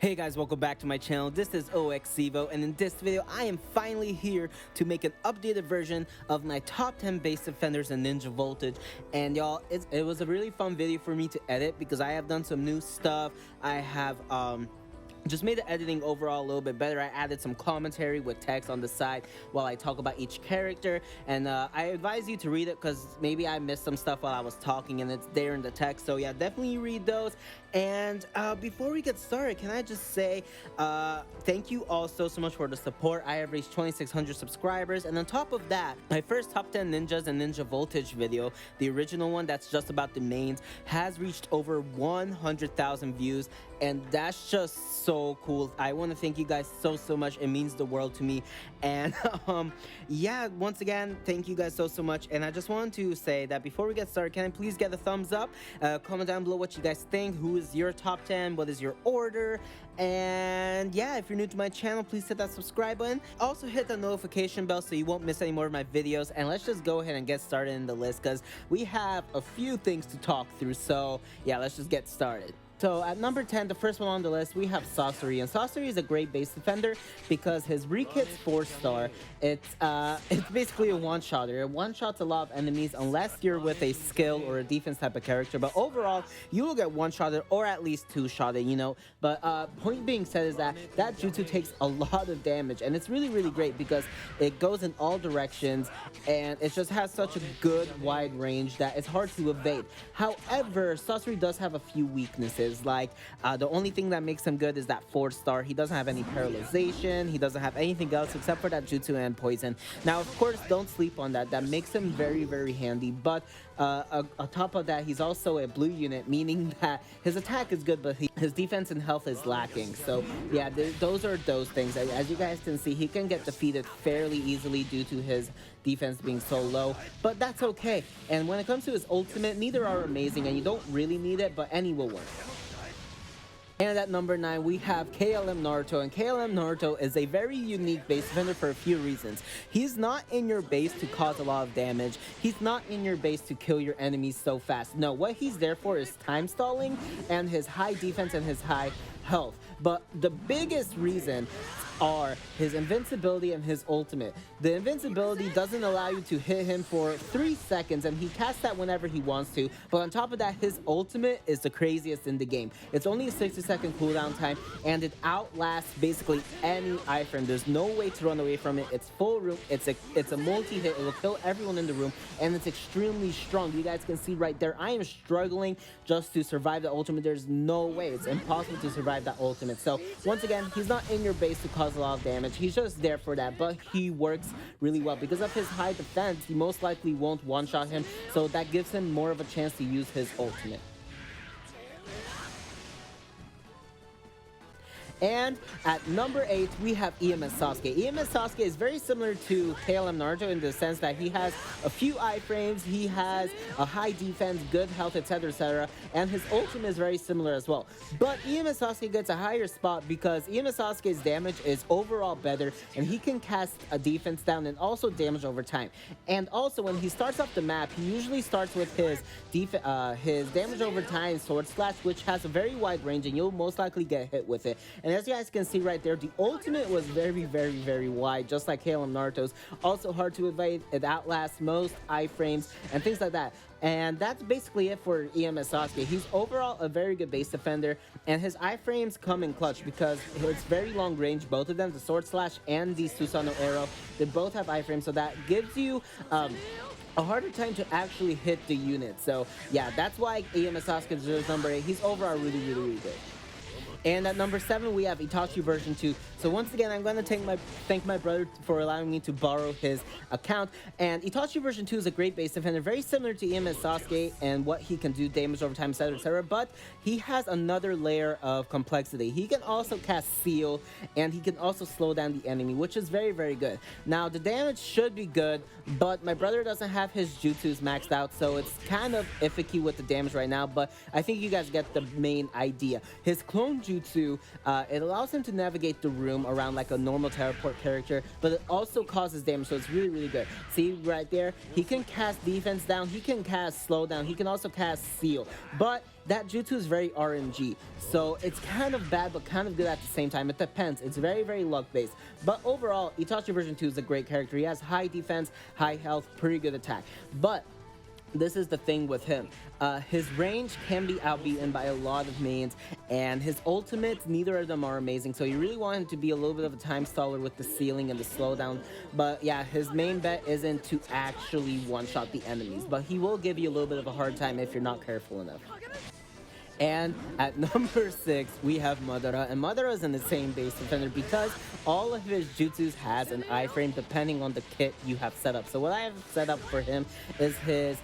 Hey guys, welcome back to my channel. This is oXevo, and in this video I am finally here to make an updated version of my top 10 base defenders in Ninja Voltage. And y'all, it was a really fun video for me to edit because I have done some new stuff. I have just made the editing overall a little bit better. I added some commentary with text on the side while I talk about each character, and I advise you to read it because maybe I missed some stuff while I was talking and it's there in the text. So yeah, definitely read those. And before we get started, can I just say thank you all so much for the support. I have reached 2,600 subscribers, and on top of that, my first top 10 ninjas and Ninja Voltage video, the original one that's just about the mains, has reached over 100,000 views, and that's just so cool. I want to thank you guys so much. It means the world to me. And yeah, once again, thank you guys so much. And I just wanted to say that before we get started, can I please get a thumbs up? Comment down below what you guys think. Who is your top 10? What is your order? And yeah, if you're new to my channel, please hit that subscribe button. Also hit the notification bell so you won't miss any more of my videos. And let's just go ahead and get started in the list because we have a few things to talk through. So yeah, let's just get started. So at number 10, the first one on the list, we have Sorcery. And Sorcery is a great base defender because his re-kit's 4-star. It's basically a one-shotter. It one-shots a lot of enemies unless you're with a skill or a defense type of character. But overall, you will get one-shotted or at least two-shotted, you know. But point being said is that jutsu takes a lot of damage. And it's really great because it goes in all directions. And it just has such a good wide range that it's hard to evade. However, Sorcery does have a few weaknesses. Like the only thing that makes him good is that 4-star. He doesn't have any paralyzation. He doesn't have anything else except for that jutsu and poison. Now, of course, don't sleep on that. That makes him very handy. But on top of that, he's also a blue unit, meaning that his attack is good, but his defense and health is lacking. So yeah, those are those things. As you guys can see, he can get defeated fairly easily due to his defense being so low, but that's okay. And when it comes to his ultimate, neither are amazing, and you don't really need it, but any will work. And at number 9, we have KLM Naruto, and KLM Naruto is a very unique base defender for a few reasons. He's not in your base to cause a lot of damage. He's not in your base to kill your enemies so fast. No, what he's there for is time stalling and his high defense and his high health. But the biggest reason are his invincibility and his ultimate. The invincibility doesn't allow you to hit him for 3 seconds, and he casts that whenever he wants to. But on top of that, his ultimate is the craziest in the game. It's only a 60-second cooldown time, and it outlasts basically any iframe. There's no way to run away from it. It's full room. It's a multi-hit. It will kill everyone in the room, and it's extremely strong. You guys can see right there, I am struggling just to survive the ultimate. There's no way. It's impossible to survive that ultimate. So once again, he's not in your base to cause a lot of damage. He's just there for that, but he works really well because of his high defense. You most likely won't one-shot him, so that gives him more of a chance to use his ultimate. And at number 8, we have EMS Sasuke. EMS Sasuke is very similar to KLM Naruto in the sense that he has a few iframes, he has a high defense, good health, etc, and his ultimate is very similar as well. But EMS Sasuke gets a higher spot because EMS Sasuke's damage is overall better, and he can cast a defense down and also damage over time. And also, when he starts off the map, he usually starts with his damage over time sword slash, which has a very wide range, and you'll most likely get hit with it. And as you guys can see right there, the ultimate was very wide, just like KLM Naruto's. Also hard to evade. It outlasts most iframes and things like that. And that's basically it for EMS Sasuke. He's overall a very good base defender, and his iframes come in clutch because it's very long range, both of them, the sword slash and the Susanoo arrow. They both have iframes, so that gives you a harder time to actually hit the unit. So yeah, that's why EMS Sasuke deserves number 8. He's overall really good. And at number 7, we have Itachi version 2. So once again, I'm going to thank my brother for allowing me to borrow his account. And Itachi version 2 is a great base defender, very similar to EMS Sasuke and what he can do, damage over time, etc. But he has another layer of complexity. He can also cast Seal, and he can also slow down the enemy, which is very good. Now, the damage should be good, but my brother doesn't have his jutsus maxed out, so it's kind of iffy with the damage right now, but I think you guys get the main idea. His clone jutsu, it allows him to navigate the room around like a normal teleport character, but it also causes damage, so it's really good. See right there, he can cast defense down, he can cast slow down, he can also cast seal, but that jutsu is very RNG. So it's kind of bad, but kind of good at the same time. It depends. It's very, very luck-based. But overall, Itachi version 2 is a great character. He has high defense, high health, pretty good attack. But this is the thing with him. His range can be outbeaten by a lot of mains, and his ultimates, neither of them are amazing. So you really want him to be a little bit of a time staller with the ceiling and the slowdown. But yeah, his main bet isn't to actually one-shot the enemies, but he will give you a little bit of a hard time if you're not careful enough. And at number 6, we have Madara, and Madara is an insane base defender because all of his jutsus has an iframe depending on the kit you have set up. So what I have set up for him is his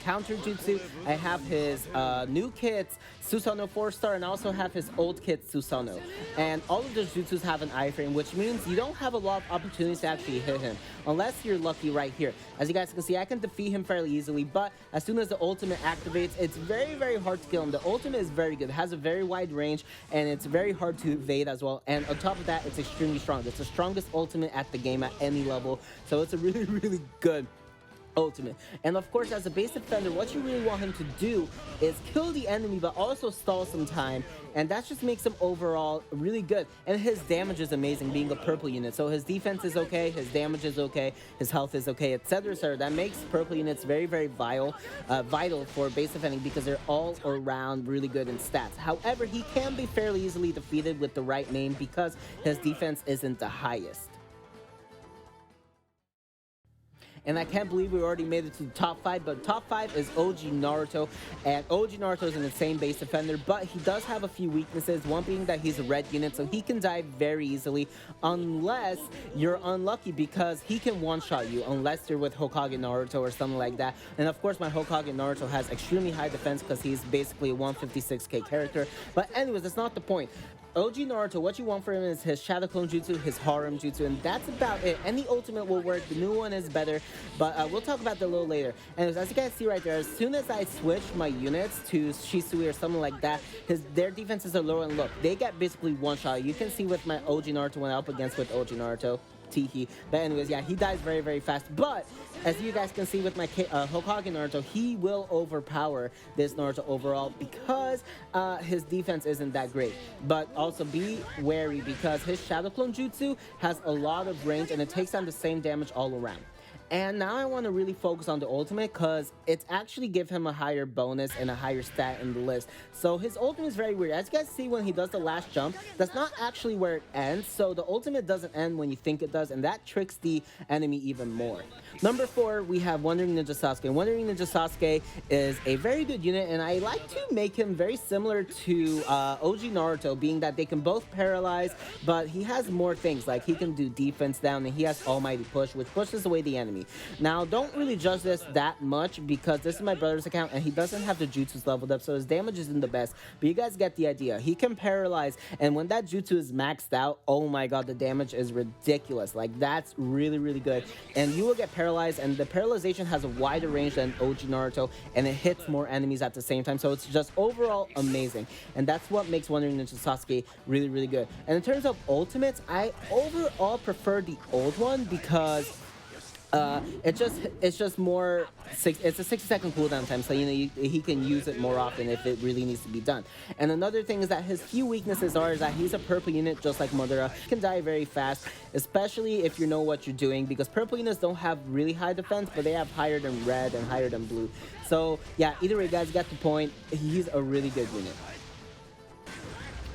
counter jutsu. I have his new kits, Susanoo 4-star, and I also have his old kit, Susanoo. And all of those jutsus have an iframe, which means you don't have a lot of opportunities to actually hit him, unless you're lucky right here. As you guys can see, I can defeat him fairly easily, but as soon as the ultimate activates, it's very, very hard to kill him. The ultimate is very good. It has a very wide range, and it's very hard to evade as well. And on top of that, it's extremely strong. It's the strongest ultimate at the game at any level, so it's a really, really good ultimate. And of course, as a base defender, what you really want him to do is kill the enemy but also stall some time, and that just makes him overall really good. And his damage is amazing, being a purple unit. So his defense is okay, his damage is okay, his health is okay, etc, etc. That makes purple units very, very vital for base defending because they're all around really good in stats. However, he can be fairly easily defeated with the right name because his defense isn't the highest. And I can't believe we already made it to the top 5, but top 5 is OG Naruto, and OG Naruto is an insane base defender, but he does have a few weaknesses, one being that he's a red unit, so he can die very easily, unless you're unlucky, because he can one-shot you, unless you're with Hokage Naruto or something like that. And of course, my Hokage Naruto has extremely high defense, because he's basically a 156k character, but anyways, that's not the point. OG Naruto, what you want for him is his Shadow Clone Jutsu, his Harem Jutsu, and that's about it. Any ultimate will work. The new one is better, but we'll talk about that a little later. And as you guys see right there, as soon as I switch my units to Shisui or something like that, their defenses are lower, and look, they get basically one-shot. You can see with my OG Naruto when I'm up against with OG Naruto. Teehee. But anyways, yeah, he dies very, very fast. But as you guys can see with my Hokage Naruto, he will overpower this Naruto overall because his defense isn't that great. But also be wary because his Shadow Clone Jutsu has a lot of range and it takes on the same damage all around. And now I want to really focus on the ultimate because it's actually give him a higher bonus and a higher stat in the list. So his ultimate is very weird. As you guys see when he does the last jump, that's not actually where it ends. So the ultimate doesn't end when you think it does, and that tricks the enemy even more. Number 4, we have Wandering Ninja Sasuke. Wandering Ninja Sasuke is a very good unit, and I like to make him very similar to OG Naruto, being that they can both paralyze, but he has more things. Like he can do defense down, and he has Almighty Push, which pushes away the enemy. Now, don't really judge this that much because this is my brother's account and he doesn't have the jutsus leveled up, so his damage isn't the best, but you guys get the idea. He can paralyze, and when that jutsu is maxed out, oh my god, the damage is ridiculous. Like, that's really, really good, and you will get paralyzed, and the paralyzation has a wider range than OG Naruto, and it hits more enemies at the same time, so it's just overall amazing, and that's what makes Wandering Ninja Sasuke really, really good. And in terms of ultimates, I overall prefer the old one because it's just more, it's a 60-second cooldown time, so you know he can use it more often if it really needs to be done. And another thing is that his few weaknesses are is that he's a purple unit just like Madara. He can die very fast, especially if you know what you're doing, because purple units don't have really high defense, but they have higher than red and higher than blue. So yeah, either way, guys, get the point. He's a really good unit.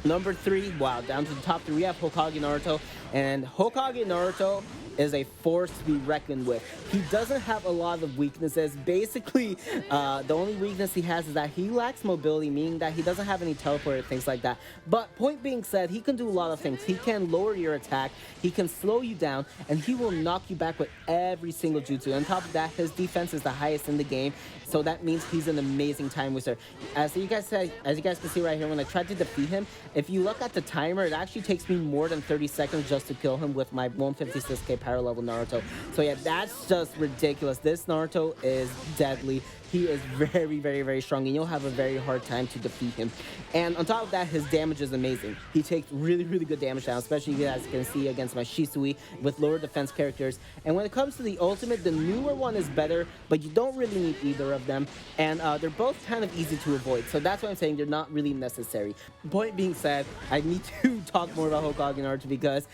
Number 3, wow, down to the top 3, we have Hokage Naruto, and Hokage Naruto is a force to be reckoned with. He doesn't have a lot of weaknesses. Basically, the only weakness he has is that he lacks mobility, meaning that he doesn't have any teleport or things like that. But point being said, he can do a lot of things. He can lower your attack, he can slow you down, and he will knock you back with every single jutsu. On top of that, his defense is the highest in the game, so that means he's an amazing time waster. As you guys can see right here, when I tried to defeat him, if you look at the timer, it actually takes me more than 30 seconds just to kill him with my 156k power level Naruto. So yeah, that's just ridiculous. This Naruto is deadly. he is very strong, and you'll have a very hard time to defeat him. And on top of that, his damage is amazing. He takes really good damage down, especially you guys can see against my Shisui with lower defense characters. And when it comes to the ultimate, the newer one is better, but you don't really need either of them. And they're both kind of easy to avoid, so that's why I'm saying they're not really necessary. Point being said, I need to talk more about Hokage Naruto because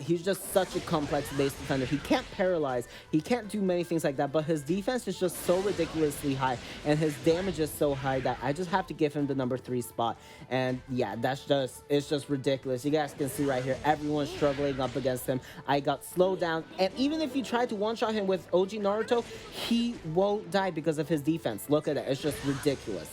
he's just such a complex base defender. He can't paralyze, he can't do many things like that, but his defense is just so ridiculously high, and his damage is so high that I just have to give him the number 3 spot. And yeah, it's just ridiculous. You guys can see right here, everyone's struggling up against him. I got slowed down, and even if you try to one-shot him with OG Naruto, he won't die because of his defense. Look at it, it's just ridiculous.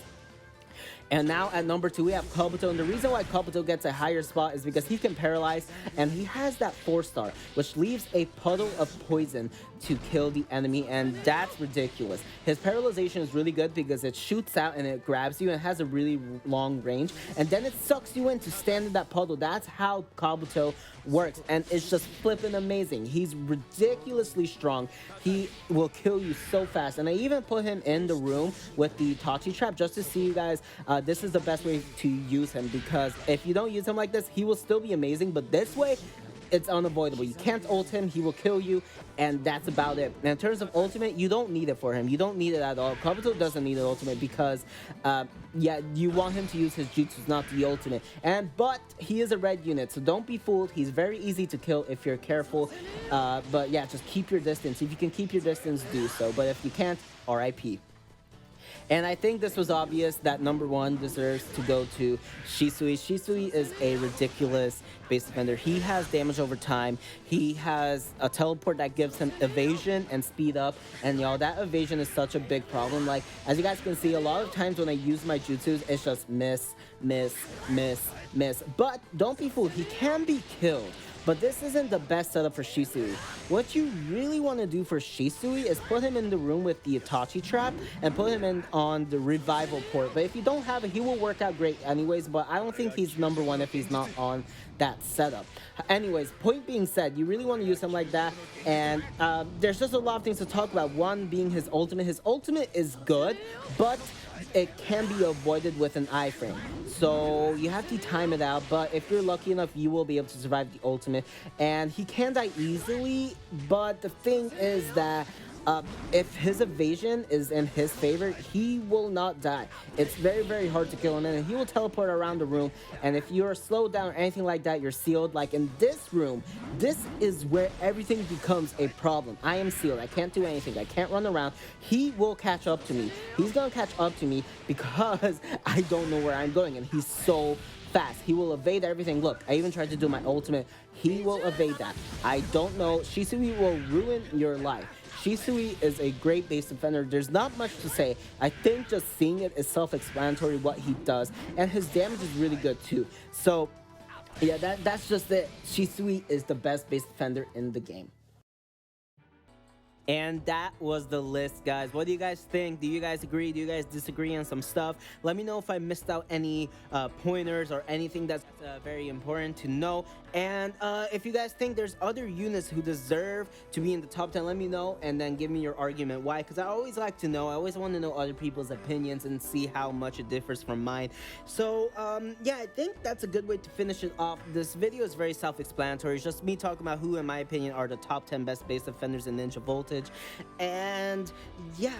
And now at number 2, we have Kabuto, and the reason why Kabuto gets a higher spot is because he can paralyze, and he has that 4-star, which leaves a puddle of poison to kill the enemy, and that's ridiculous. His paralyzation is really good because it shoots out and it grabs you and has a really long range, and then it sucks you in to stand in that puddle. That's how Kabuto works, and it's just flipping amazing. He's ridiculously strong. He will kill you so fast, and I even put him in the room with the Tachi trap just to see you guys. This is the best way to use him, because if you don't use him like this, he will still be amazing, but this way, it's unavoidable. You can't ult him, he will kill you, and that's about it. And in terms of ultimate, you don't need it for him. You don't need it at all. Kabuto doesn't need an ultimate because, yeah, you want him to use his jutsus, not the ultimate. But he is a red unit, so don't be fooled. He's very easy to kill if you're careful. But yeah, just keep your distance. If you can keep your distance, do so. But if you can't, RIP. And I think this was obvious that number 1 deserves to go to Shisui. Shisui is a ridiculous base defender. He has damage over time. He has a teleport that gives him evasion and speed up. And y'all, that evasion is such a big problem. Like, as you guys can see, a lot of times when I use my jutsus, it's just miss. But don't be fooled, he can be killed. But this isn't the best setup for Shisui. What you really want to do for Shisui is put him in the room with the Itachi trap and put him in on the revival port. But if you don't have it, he will work out great anyways, but I don't think he's number 1 if he's not on that setup. Anyways, point being said, you really want to use him like that, and there's just a lot of things to talk about. One being his ultimate. His ultimate is good, but it can be avoided with an iframe, so you have to time it out. But if you're lucky enough, you will be able to survive the ultimate, and he can die easily. But the thing is that if his evasion is in his favor, he will not die. It's very hard to kill him, and he will teleport around the room, and if you're slowed down or anything like that, you're sealed. Like in this room, this is where everything becomes a problem. I am sealed. I can't do anything. I can't run around. He will catch up to me. He's gonna catch up to me because I don't know where I'm going, and he's so fast. He will evade everything. Look, I even tried to do my ultimate. He will evade that. I don't know. Shisui will ruin your life. Shisui is a great base defender. There's not much to say. I think just seeing it is self-explanatory what he does, and his damage is really good too. So yeah, that's just it. Shisui is the best base defender in the game. And that was the list, guys. What do you guys think? Do you guys agree? Do you guys disagree on some stuff? Let me know if I missed out any pointers or anything that's very important to know. And if you guys think there's other units who deserve to be in the top 10, let me know, and then give me your argument why, because I always like to know. I always want to know other people's opinions and see how much it differs from mine. So yeah, I think that's a good way to finish it off. This video is very self-explanatory. It's just me talking about who, in my opinion, are the top 10 best base defenders in Ninja Voltage. And yeah,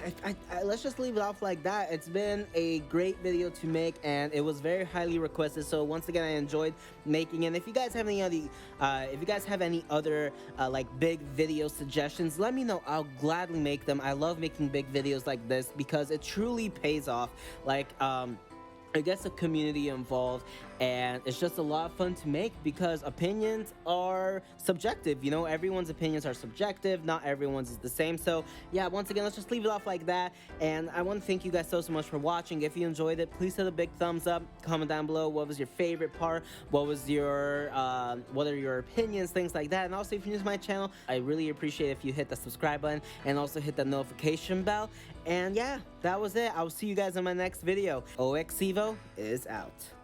let's just leave it off like that. It's been a great video to make, and it was very highly requested, so once again, I enjoyed making it. If you guys have any other like big video suggestions, let me know. I'll gladly make them. I love making big videos like this because it truly pays off. Like it gets the community involved, and it's just a lot of fun to make because opinions are subjective. You know, everyone's opinions are subjective. Not everyone's is the same. So yeah, once again, let's just leave it off like that. And I want to thank you guys so much for watching. If you enjoyed it, please hit a big thumbs up. Comment down below what was your favorite part, what are your opinions, things like that. And also, if you're new to my channel, I really appreciate if you hit the subscribe button and also hit the notification bell. And yeah, that was it. I'll see you guys in my next video. oXevo is out.